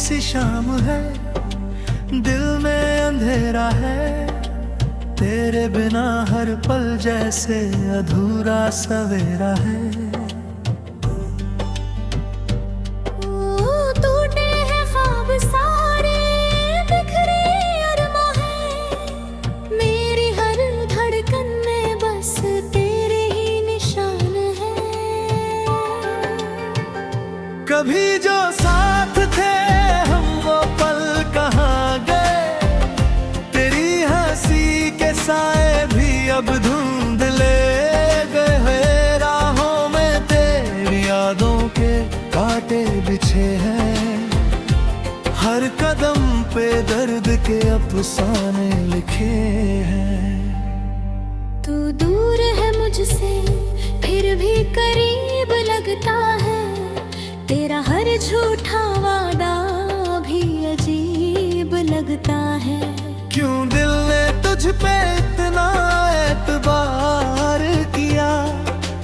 सी शाम है, दिल में अंधेरा है, तेरे बिना हर पल जैसे अधूरा सवेरा है। कभी जो साथ थे हम वो पल कहाँ गए, तेरी हंसी के साए भी अब धुंधले गए। राहों में तेरी यादों के कांटे बिछे हैं, हर कदम पे दर्द के अफसाने लिखे हैं। तू दूर है मुझसे फिर भी करीब लगता है, तेरा हर झूठा वादा भी अजीब लगता है। क्यों दिल ने तुझ पे इतना एतबार किया,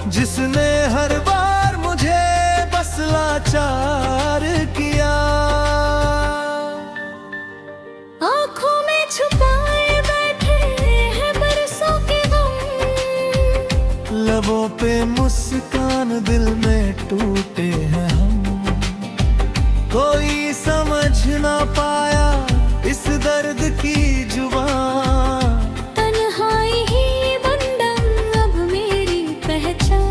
जिसने हर बार मुझे बस लाचार किया। आँखों में छुपाए बैठे हैं बरसों के गम, लबों पे मुस्कान दिल में टूटे हैं हम। कोई समझ ना पाया इस दर्द की जुबान, तन्हाई ही बंधन अब मेरी पहचान।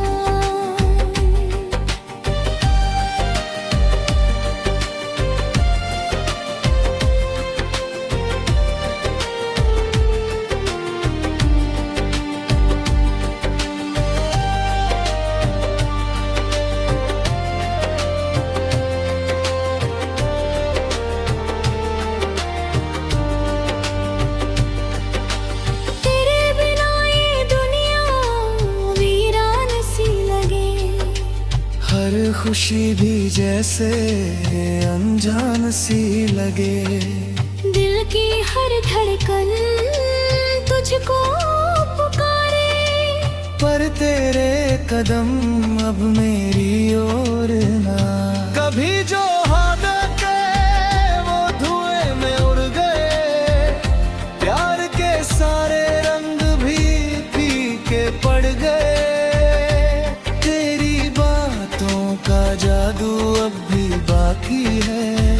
खुशी भी जैसे अनजान सी लगे, दिल की हर धड़कन तुझको पुकारे, पर तेरे कदम अब मेरी ओर ना। कभी जो हाथ के वो धुएं में उड़ गए, प्यार के सारे रंग भी फीके पड़ गए। जादू अब भी बाकी है,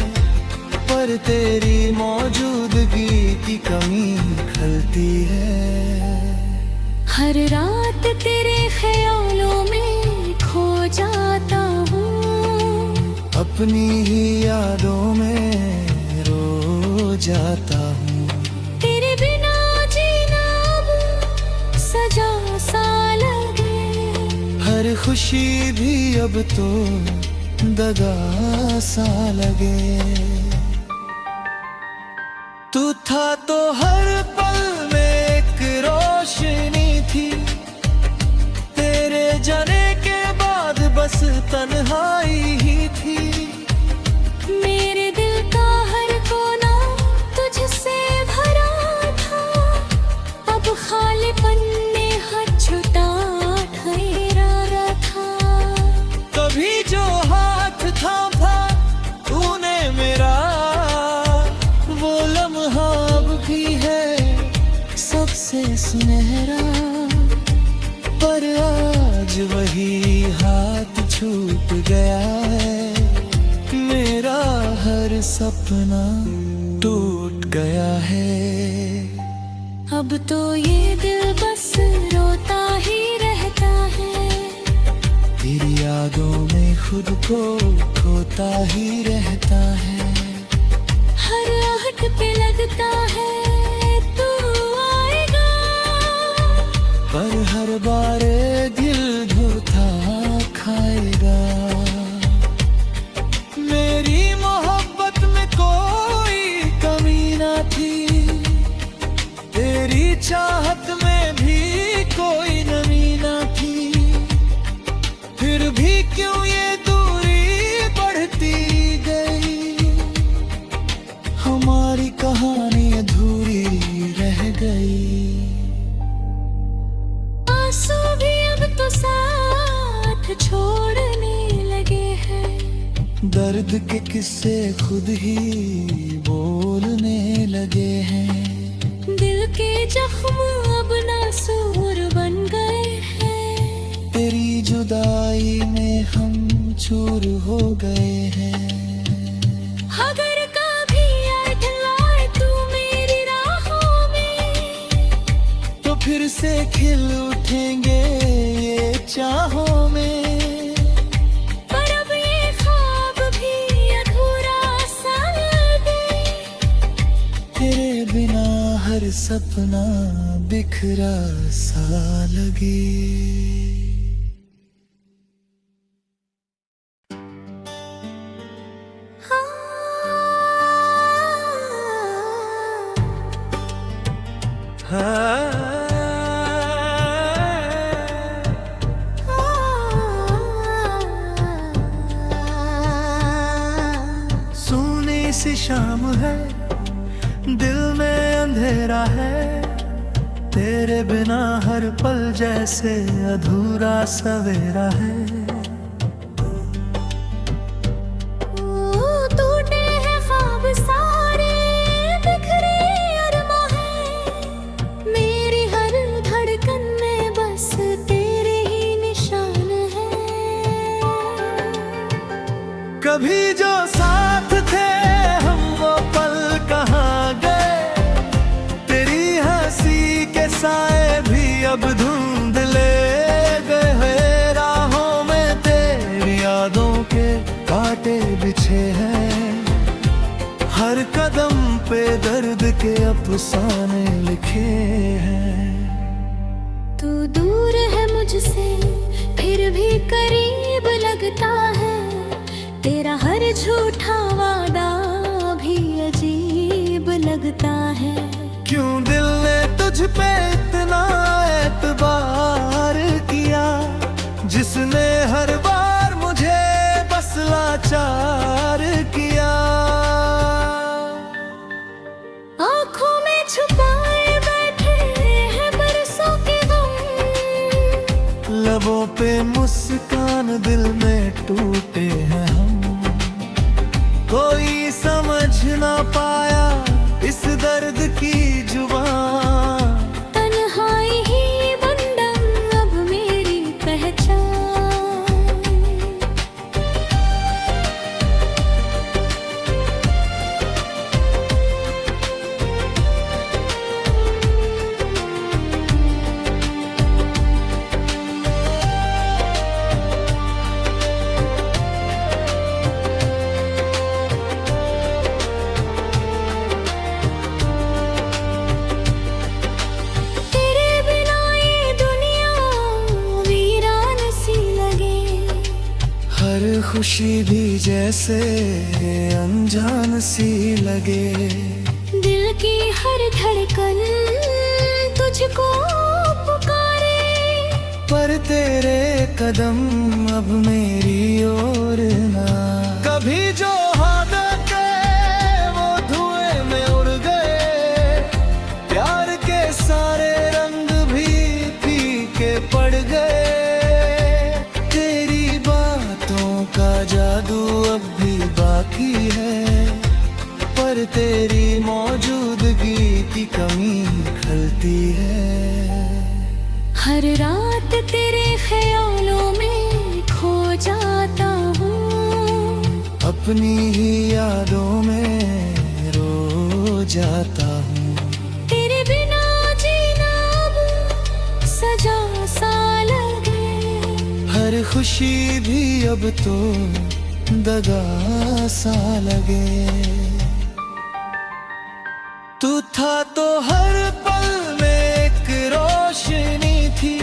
पर तेरी मौजूदगी की कमी खलती है। हर रात तेरे ख्यालों में खो जाता हूँ, अपनी ही यादों में रो जाता हूँ। तेरे बिना जीना अब सजा सा लगे, हर खुशी भी अब तो दगा सा लगे। तू था तो हर पल में एक रोशनी थी, तेरे जाने के बाद बस तन्हाई ही थी। मेरे दिल का हर कोना तुझसे भरा था, अब खालीपन ने हाथ छुटा ठहरा था। कभी जो हाथ थामा तूने मेरा, वो लम्हा अब भी है सबसे सुनहरा, पर आज वही हाथ छूट गया है, मेरा हर सपना टूट गया है। अब तो ये दिल बस रोता ही रहता है, तेरी यादों में खुद को खोता ही रहता है। हर आहट पे लगता है तू आएगा, पर हर बार दिल धोखा खाएगा। मेरी मोहब्बत में कोई कमी ना थी, तेरी चाहत में भी कोई नमी ना थी, फिर भी क्यों ये दूरी बढ़ती गई, हमारी कहानी अधूरी रह गई। आंसू भी दर्द के किस्से खुद ही बोलने लगे हैं। दिल के जख्म अब नासूर बन गए हैं। तेरी जुदाई में हम चूर हो गए हैं। अगर कभी याद लाए तू मेरी राहों में, तो फिर से खिल उठेंगे ये चाहों में। पर अब ये ख्वाब भी अधूरा सा लगे। तेरे बिना हर सपना बिखरा सा लगे। सोनी सी शाम है, दिल में अंधेरा है। तेरे बिना हर पल जैसे अधूरा सवेरा है। टूटे हैं ख्वाब सारे, बिखरे अरमां हैं। मेरी हर धड़कन में बस तेरे ही निशान हैं। कभी जो साथ थे हम वो पल कहाँ गए। तेरी हंसी के साए भी अब धुंधले गए हैं। राहों में तेरी यादों के कांटे बिछे हैं। हर कदम पे दर्द के अफसाने लिखे हैं। तू दूर है मुझसे फिर भी करीब लगता है। तेरा हर झूठा वादा भी अजीब लगता है। क्यों दिल ने तुझ पे इतना एतबार किया, जिसने हर बार मुझे बस लाचार किया। आँखों में छुपाए बैठे हैं बरसों के गम। लबों पे मुस्कान, दिल में टूटे हैं हम। कोई समझ ना पाया इस दर्द की जुबान। तन्हाई ही बंधन अब मेरी पहचान। खुशी भी जैसे अनजान सी लगे। दिल की हर धड़कन तुझको पुकारे। पर तेरे कदम अब मेरी ओर ना। कभी जो हाथ के वो धुएं में उड़ गए। प्यार के सारे रंग भी फीके पड़ गए। का जादू अब भी बाकी है, पर तेरी मौजूदगी की कमी खलती है। हर रात तेरे ख्यालों में खो जाता हूँ। अपनी ही यादों में रो जाता हूँ। तेरे बिना जीना अब सजा सा लगे। हर खुशी भी अब तो दगा सा लगे। तू था तो हर पल में एक रोशनी थी।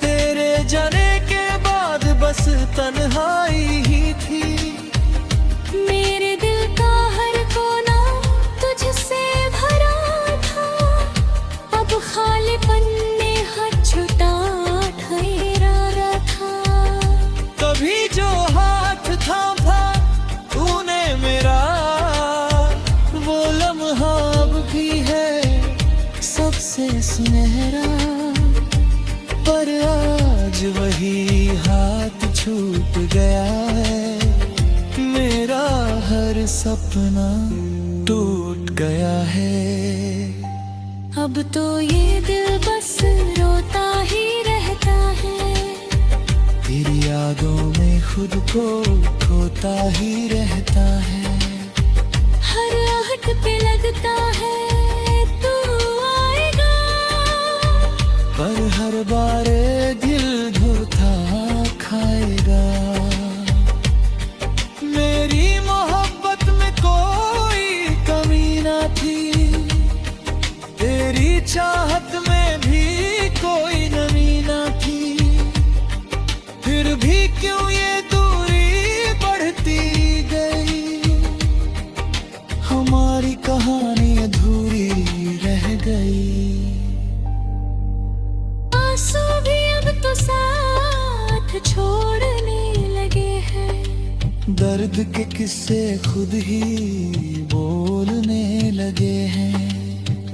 तेरे जाने के बाद बस तन्हाई ही थी। मेरे दिल का हर कोना तुझसे भरा था। अब खालीपन ने हाथ छुटा ठहरा था। कभी जो हाथ थामा तूने मेरा, वो लम्हा अब भी है सबसे सुनहरा। पर आज वही हाथ छूट गया है। सपना टूट गया है। अब तो ये दिल बस रोता ही रहता है। तेरी यादों में खुद को खोता ही रहता है। हर आहट पे लगता है तू आएगा, पर हर बार दिल धोखा खाएगा। मेरी मोहब्बत में कोई कमी ना थी, तेरी चाहत में भी कोई नमी ना थी। फिर भी क्यों ये दूरी बढ़ती गई, हमारी कहानी अधूरी रह गई। आंसू भी अब तो साथ छोड़ने लगे हैं। दर्द के किस्से खुद ही बोलने लगे हैं।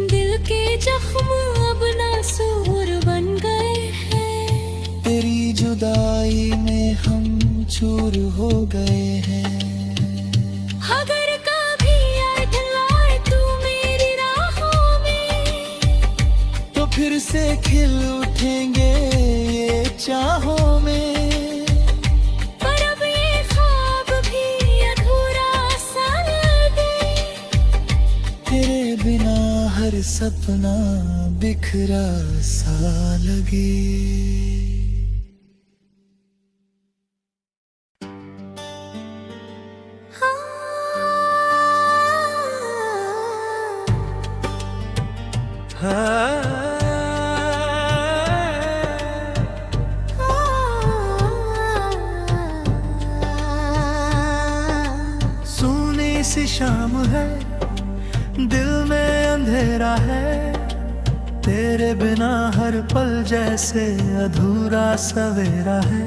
दिल के जख्म अब नासूर बन गए हैं। तेरी जुदाई में हम चूर हो गए हैं। अगर कभी आए तू मेरी राहों में, तो फिर से खिल उठेंगे ये चाहों में। पर अब ये ख्वाब भी अधूरा सा लगे। तेरे बिना हर सपना बिखरा सा लगे। सोनी सी शाम है, दिल में अंधेरा है। तेरे बिना हर पल जैसे अधूरा सवेरा है।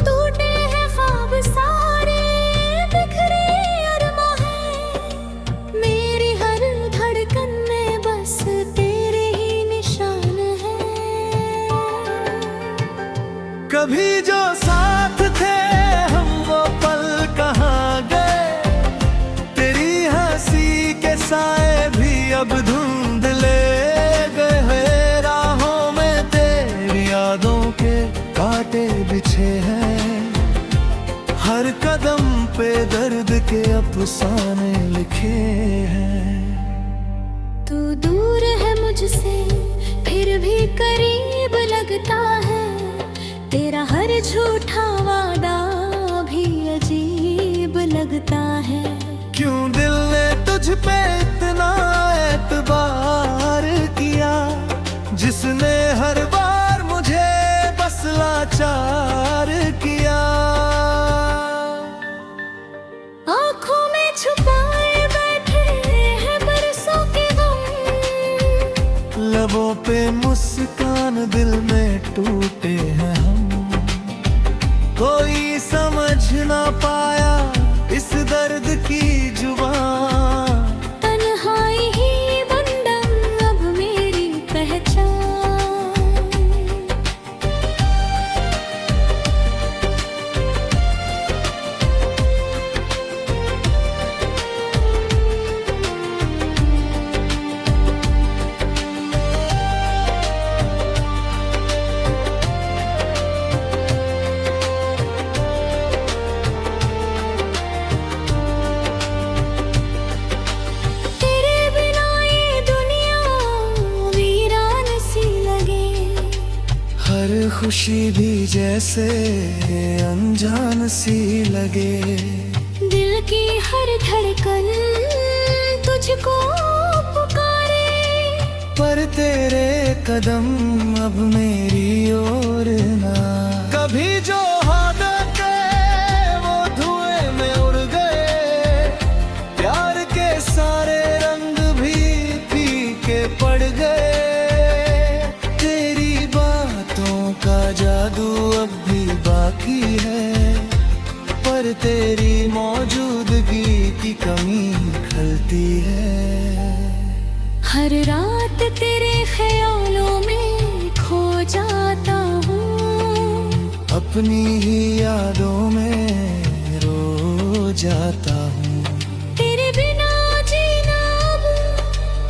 टूटे हैं ख्वाब सारे, बिखरे अरमा है। मेरी हर धड़कन में बस तेरे ही निशान है। कभी जो साथ थे हम वो पल कहाँ गए। तेरी हंसी के साए भी अब धुंधले गए हैं। राहों में तेरी यादों के कांटे बिछे हैं। हर कदम पे दर्द के अफसाने लिखे हैं। तू दूर है मुझसे फिर भी करीब लगता है। तेरा हर झूठा वादा भी अजीब लगता है। क्यों दिल ने तुझ पे इतना एतबार किया, जिसने हर बार मुझे बस लाचार किया। आँखों में छुपाए बैठे हैं बरसों के गम। लबों पे मुस्कान, दिल में टूटे हैं हम। कोई समझ ना पाया इस दर्द की जुबान। तन्हाई ही बंधन अब मेरी पहचान। खुशी भी जैसे अनजान सी लगे। दिल की हर धड़कन तुझको पुकारे, पर तेरे कदम अब मेरी ओर ना। कभी जो हाथ वो धुएं में उड़ गए। प्यार के सारे रंग भी फीके पड़ गए। तेरी बातों का जादू अब भी बाकी है, पर तेरी मौजूदगी की कमी खलती है। हर रात तेरे ख्यालों में खो जाता हूँ। अपनी ही यादों में जाता हूँ। तेरे बिना जीना अब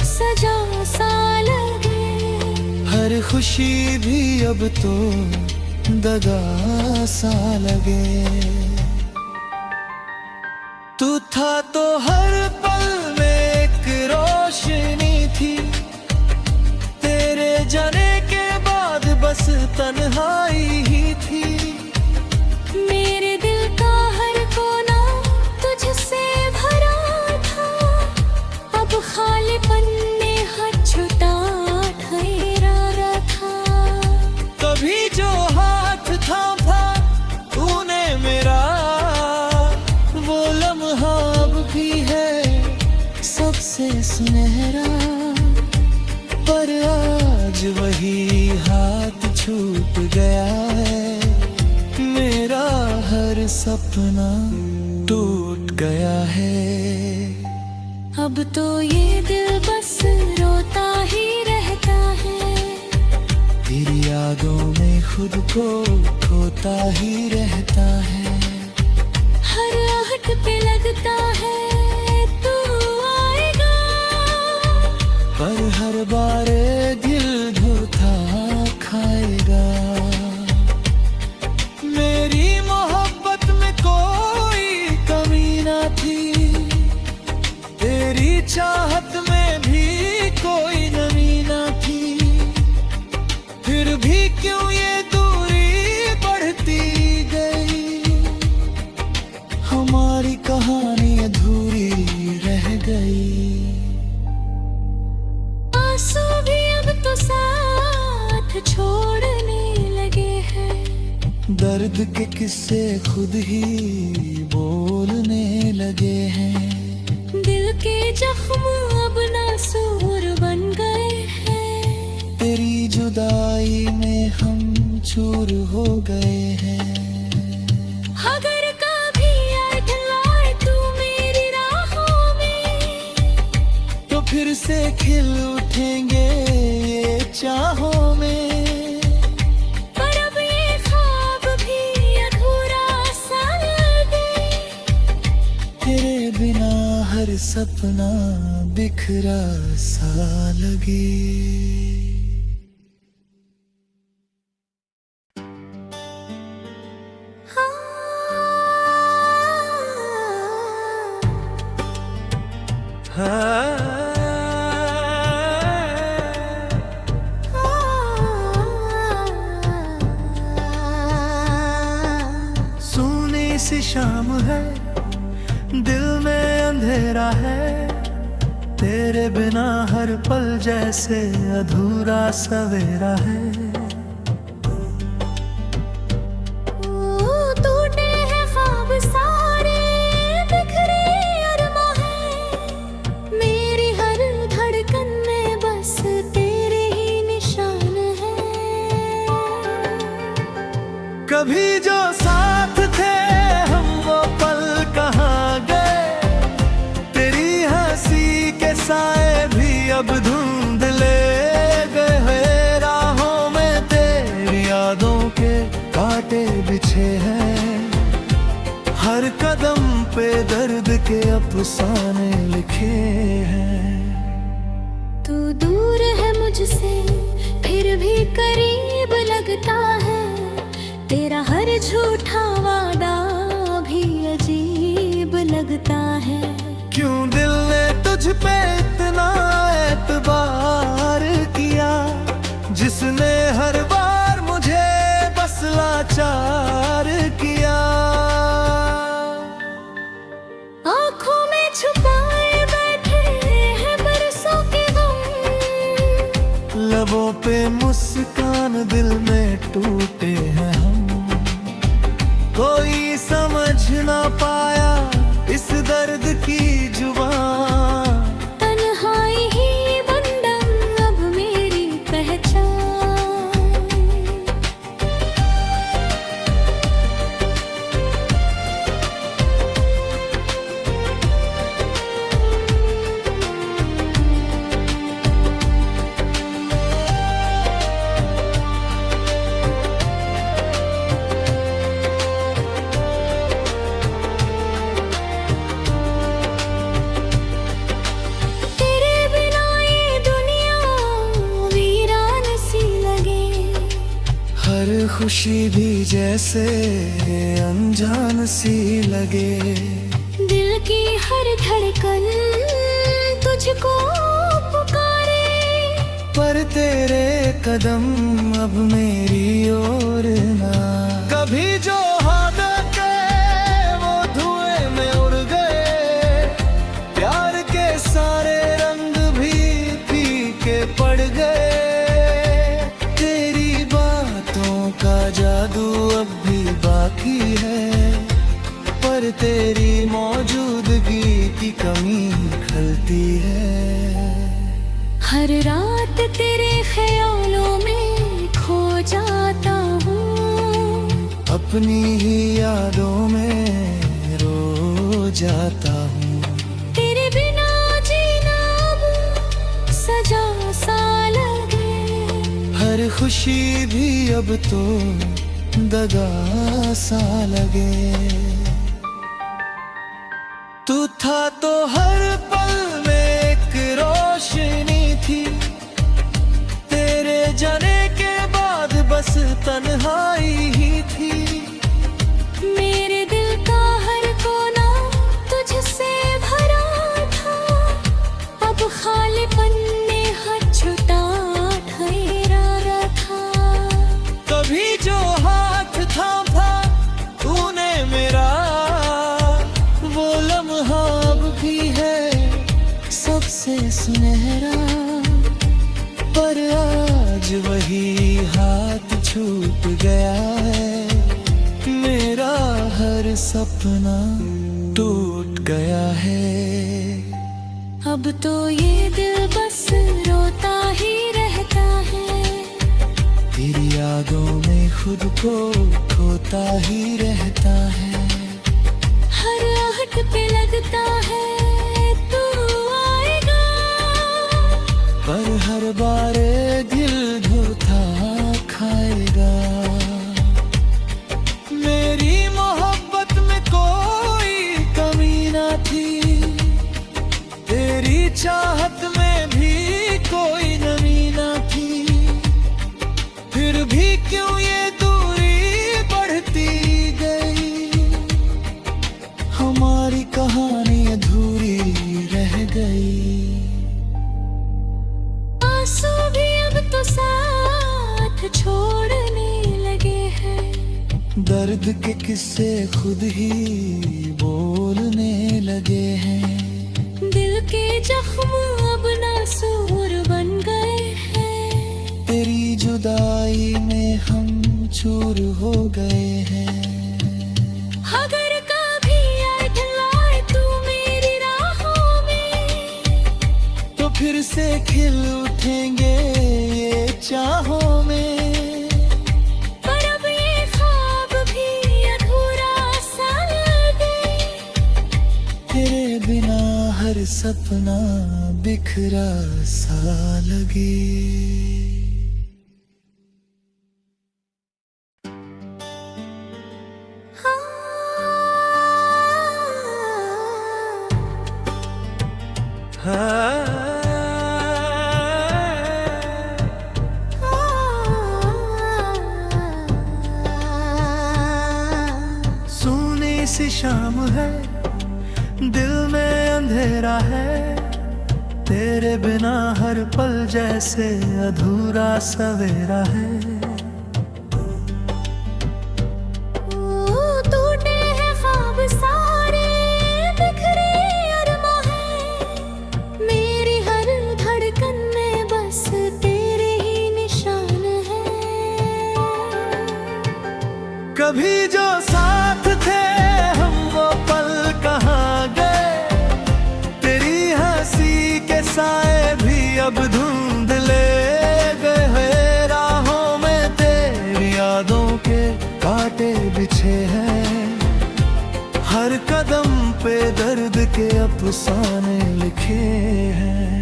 सजा सा लगे, हर खुशी भी अब तो दगा सा लगे। तू था तो हर पल में एक रोशनी थी, तेरे जाने के बाद बस तन्हाई ही थी। मेरे दिल का हर कोना तुझसे भरा था, अब खालीपन ने हाथ छुटा ठहरा था। कभी जो हाथ थामा तूने मेरा, वो लम्हा अब भी है सबसे सुनहरा। पर आज वही हाथ छूट गया है, मेरा हर सपना टूट गया है। अब तो ये दिल बस रोता ही रहता है, तेरी यादों में खुद को खोता ही रहता है। हर आहट पे लगता है तू आएगा, पर हर बार दिल धोखा खाएगा। मेरी मोहब्बत में कोई कमी ना थी, तेरी चाहत में भी कोई नमी ना थी। फिर भी क्यों ये दूरी बढ़ती गई, हमारी कहानी अधूरी रह गई। आंसू भी अब तो साथ छोड़ने लगे हैं, दर्द के किस्से खुद ही बोलने लगे हैं। दिल के जख्म अब नासूर बन गए हैं, तेरी जुदाई में हम चूर हो गए हैं। अगर कभी आए तू मेरी राहों में, तो फिर से खिल उठेंगे ये चाहों में। पर अब ये ख्वाब भी अधूरा सा लगे, तेरे बिना हर सपना बिखरा सा लगे। सोनी सी शाम है, दिल में अंधेरा है, तेरे बिना हर पल जैसे अधूरा सवेरा है। टूटे हैं ख्वाब सारे, बिखरे अरमां हैं, मेरी हर धड़कन में बस तेरे ही निशान हैं। कभी जो साथ थे हम वो पल कहाँ गए, तेरी हंसी के साए भी अब धुंधले गए। राहों में तेरी यादों के कांटे बिछे हैं, हर कदम पे दर्द के अफसाने लिखे हैं। तू दूर है मुझसे फिर भी करीब लगता है, तेरा हर झूठा वादा भी अजीब लगता है। क्यों दिल ने तुझ पे इतना एतबार किया, जिसने हर बार मुझे बस लाचार किया। आँखों में छुपाए बैठे हैं बरसों के गम, लबों पे मुस्कान दिल में टूटे हैं हम। कोई समझ ना पाया इस दर्द की जुबान, तन्हाई ही बंधन अब मेरी पहचान। खुशी भी जैसे अनजान सी लगे। दिल की हर धड़कन तुझको पुकारे, पर तेरे कदम अब मेरी ओर ना। कभी जो हाथ के वो धुएं में उड़ गए, प्यार के सारे रंग भी फीके पड़ गए। तेरी बातों का जादू अब भी बाकी है, पर तेरी मौजूदगी की कमी खलती है। हर रात तेरे ख्यालों में खो जाता हूँ, अपनी ही यादों में रो जाता हूँ। तेरे बिना जीना अब सजा सा लगे, हर खुशी भी अब तो दगा सा लगे। तू था तो हर पल में एक रोशनी थी, तेरे जाने के बाद बस तन्हाई ही थी। मेरे दिल का हर कोना तुझसे भरा था, अब खालीपन ने हाथ छुटा ठहरा था। कभी जो हाथ थामा तूने मेरा, वो लम्हा अब भी है सबसे सुनहरा। पर आज वही हाथ छूट गया है, मेरा हर सपना टूट गया है। अब तो ये दिल बस रोता ही रहता है, तेरी यादों में खुद को खोता ही रहता है। हर आहट पे लगता है तू आएगा, पर हर बार दिल धोखा खाएगा। मेरी मोहब्बत में कोई कमी ना थी, तेरी चाहत में भी कोई नमी ना थी। फिर भी क्यों ये दूरी बढ़ती गई, हमारी कहानी अधूरी रह गई। आंसू भी अब तो साथ छोड़ने लगे हैं, दर्द के किस्से खुद ही बोलने लगे हैं। दिल के जख्म अब नासूर बन गए हैं, तेरी जुदाई में हम चूर हो गए हैं। अगर कभी आए ढलाए तू मेरी राहों में, तो फिर से खिल उठेंगे ये चाहों में। पर अब ये ख्वाब भी अधूरा सा लगे, तेरे बिना हर सपना बिखरा सा लगे। सोनी सी शाम है, दिल में अंधेरा है, तेरे बिना हर पल जैसे अधूरा सवेरा है। टूटे हैं ख्वाब सारे, बिखरे अरमां हैं, मेरी हर धड़कन में बस तेरे ही निशान हैं। कभी जो साथ थे हम वो पल कहाँ गए, तेरी हंसी के साए भी अब धुंधले गए। राहों में तेरी यादों के कांटे बिछे हैं, हर कदम पे दर्द के अफसाने लिखे हैं।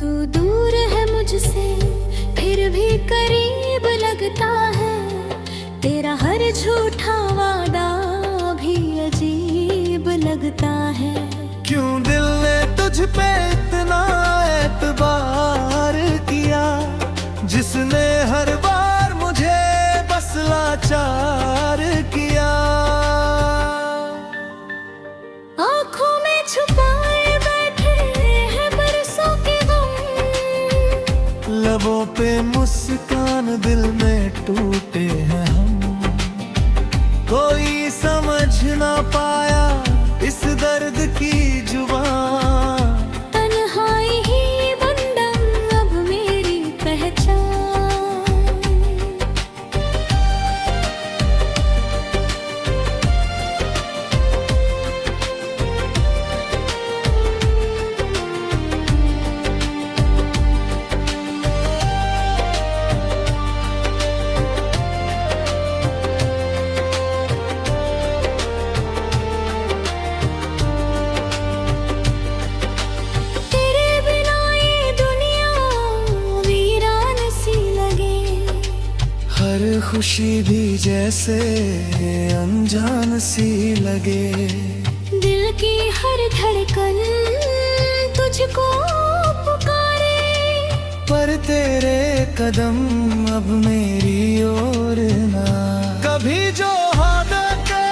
तू दूर है मुझसे फिर भी करीब लगता है, तेरा हर झूठा वादा भी अजीब लगता है। क्यों दिल ने तुझ पे इतना एतबार किया, जिसने हर बार मुझे लाचार किया। आँखों में छुपाए बैठे हैं बरसों के गम, लबों पे मुस्कान दिल में टूटे हैं हम। कोई समझ ना पाया इस दर्द की जुबान। तन्हाई ही बंधन अब मेरी पहचान। हर खुशी भी जैसे अनजान सी लगे। दिल की हर धड़कन तुझको पुकारे, पर तेरे कदम अब मेरी ओर ना। कभी जो हाथ के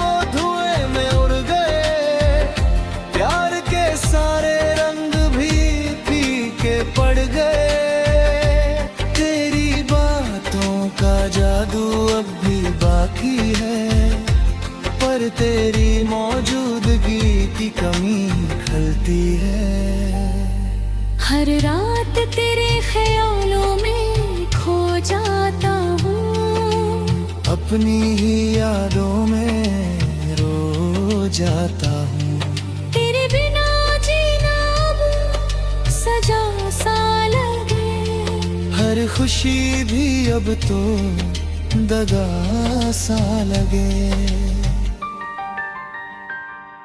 वो धुएं में उड़ गए, प्यार के सारे रंग भी फीके पड़ गए। का जादू अब भी बाकी है, पर तेरी मौजूदगी की कमी खलती है। हर रात तेरे ख्यालों में खो जाता हूँ, अपनी ही यादों में रो जाता हूँ। तेरे बिना जीना अब सजा सा लगे। हर खुशी भी अब तो दगा सा लगे।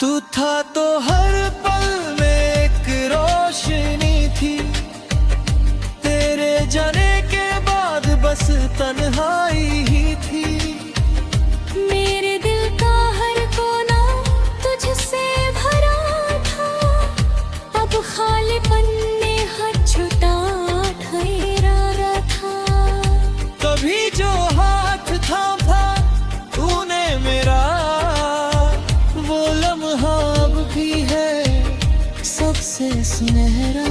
तू था तो हर पल में एक रोशनी थी, तेरे जाने के बाद बस तन्हाई ही थी। मेरे दिल का हर कोना तुझसे भरा था, अब खालीपन ने हाथ छुटा ठहरा था। कभी जो हाथ थामा तूने मेरा, वो लम्हा अब भी है सबसे सुनहरा।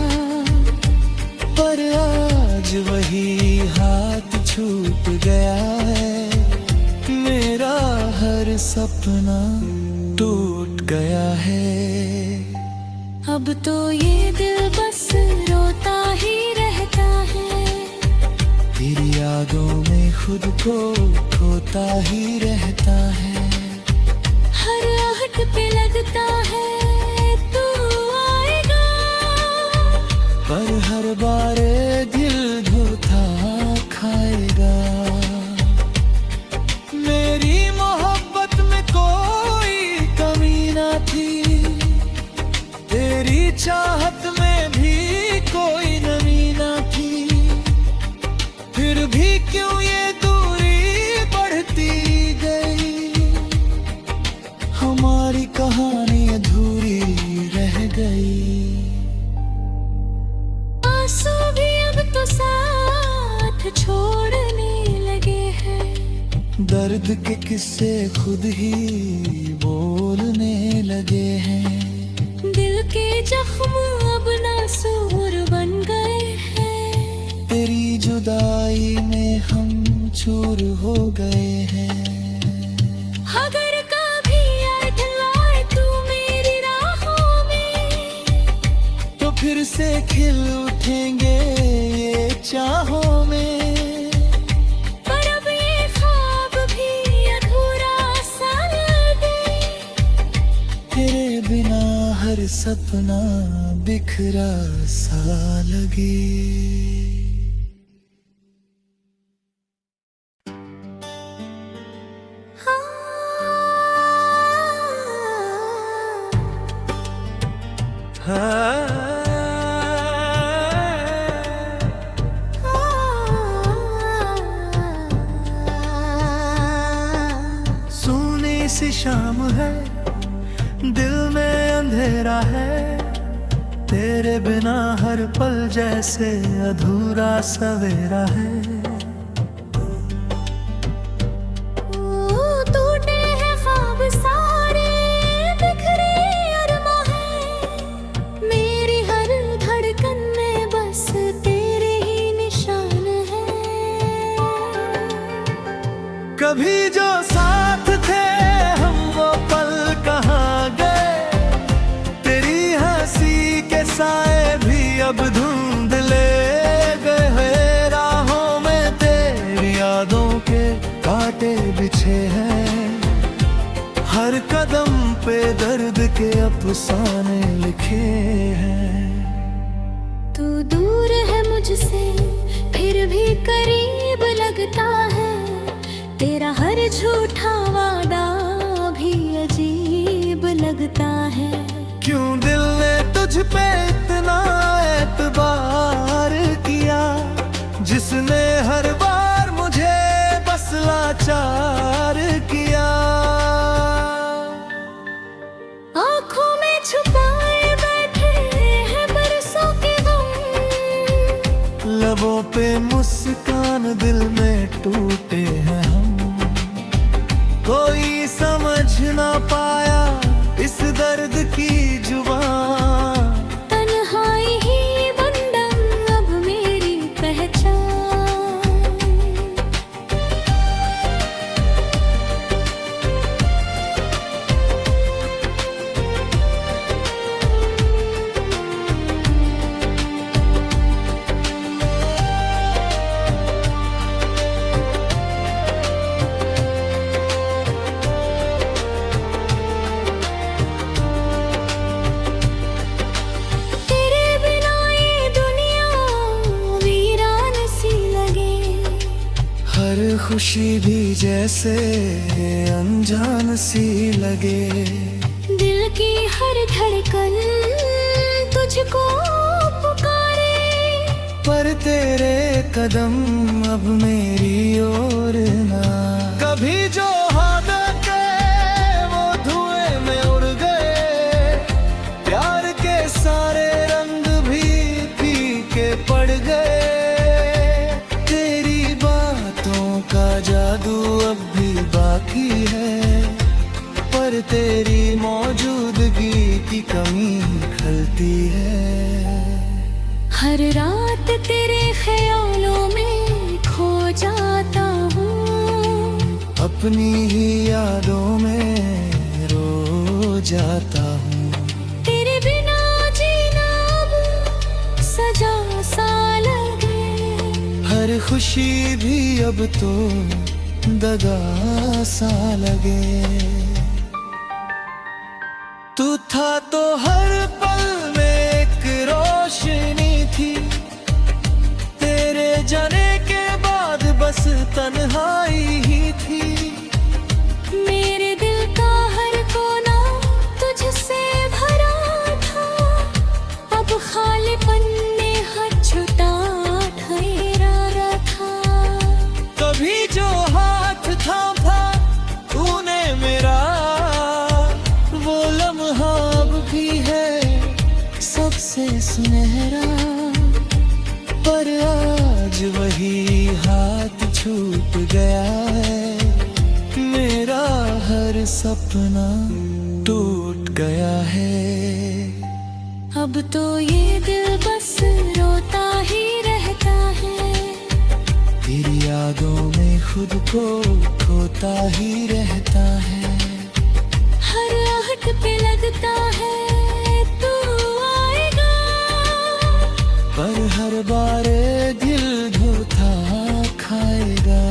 पर आज वही हाथ छूट गया है, मेरा हर सपना टूट गया है। अब तो ये दिल बस रोता ही रहता है, तेरी यादों में खुद को खोता ही रहता है। हर आहट पे लगता है तू आएगा, पर हर बार दिल धोखा खाएगा। मेरी मोहब्बत में कोई कमी ना थी, तेरी चाहत में भी कोई नमी ना थी। फिर भी क्यों ये दूरी बढ़ती गई, हमारी कहानी अधूरी रह गई। आंसू भी अब तो साथ छोड़ने लगे हैं, दर्द के किस्से खुद ही बोलने लगे हैं। दिल के जख्म अब नासूर बन गए हैं, तेरी जुदाई में हम चूर हो गए हैं। अगर कभी याद आए तू मेरी राहों में, तो फिर से खिल उठेंगे ये चाहों में। पर अब ये ख्वाब भी अधूरा सा लगे, तेरे बिना हर सपना बिखरा सा लगे। सोने सी शाम है, दिल में अंधेरा है, तेरे बिना हर पल जैसे अधूरा सवेरा है। कभी जो साथ थे हम वो पल कहाँ गए, तेरी हंसी के साए भी अब धुंधले गए। राहों में तेरी यादों के कांटे बिछे हैं, हर कदम पे दर्द के अफसाने लिखे हैं। तू दूर है मुझसे फिर भी करीब लगता है, तेरा हर झूठा वादा भी अजीब लगता है। क्यों दिल ने तुझ पे इतना एतबार किया, जिसने हर बार मुझे बस लाचार किया। आँखों में छुपाए बैठे हैं बरसों के गम, लबों पे मुस्कान दिल में टूटे हैं हम। कोई समझ ना पाया इस दर्द की जुबान, तन्हाई ही बंधन अब मेरी पहचान। हर खुशी भी जैसे अनजान सी लगे, दिल की हर धड़कन तुझको पुकारे। पर तेरे कदम अब मेरी ओर ना। कभी जो हाथ के वो धुएं में उड़ गए, प्यार के सारे रंग भी फीके पड़ गए। का जादू अब भी बाकी है, पर तेरी मौजूदगी की कमी खलती है। हर रात तेरे ख्यालों में खो जाता हूँ, अपनी ही यादों में रो जाता हूँ। तेरे बिना जीना अब सजा सा लगे, हर खुशी भी अब तो दगा सा लगे। तू था तो हर पल में एक रोशनी थी, तेरे जाने के बाद बस तन्हाई ही थी। मेरे दिल का हर कोना तुझसे भरा था, अब खालीपन ने हाथ छुटा ठहरा था। कभी जो हाथ थामा तूने मेरा, वो लम्हा अब भी है सबसे सुनहरा। पर आज वही हाथ छूट गया है, मेरा हर सपना टूट गया है। अब तो ये दिल बस रोता ही रहता है, तेरी यादों में खुद को खोता ही रहता है। हर आहट पे लगता है तू आएगा, पर हर बार दिल धोखा खाएगा।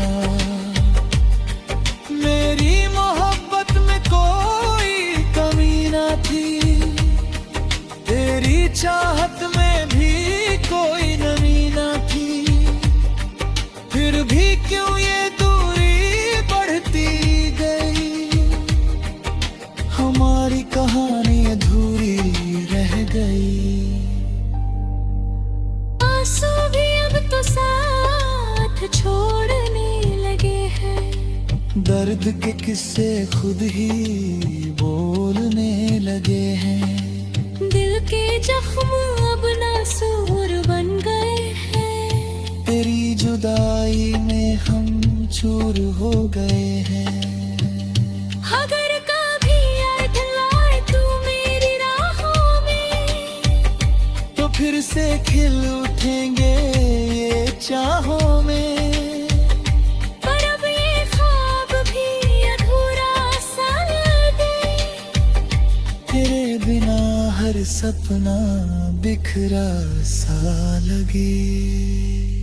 मेरी मोहब्बत में कोई कमी ना थी, तेरी चाहत में भी कोई नमी ना थी। फिर भी क्यों ये दूरी बढ़ती गई, हमारी कहानी अधूरी रह गई। आंसू भी अब तो साथ छोड़ने लगे हैं, दर्द के किस्से खुद ही बोलने लगे हैं। दिल के जख्म अब नासूर बन गए हैं, तेरी जुदाई में हम चूर हो गए हैं। अगर कभी याद लाए तू मेरी राहों में, तो फिर से खिल उठेंगे ये चाहों में। पर अब ये ख्वाब सपना बिखरा सा लगे।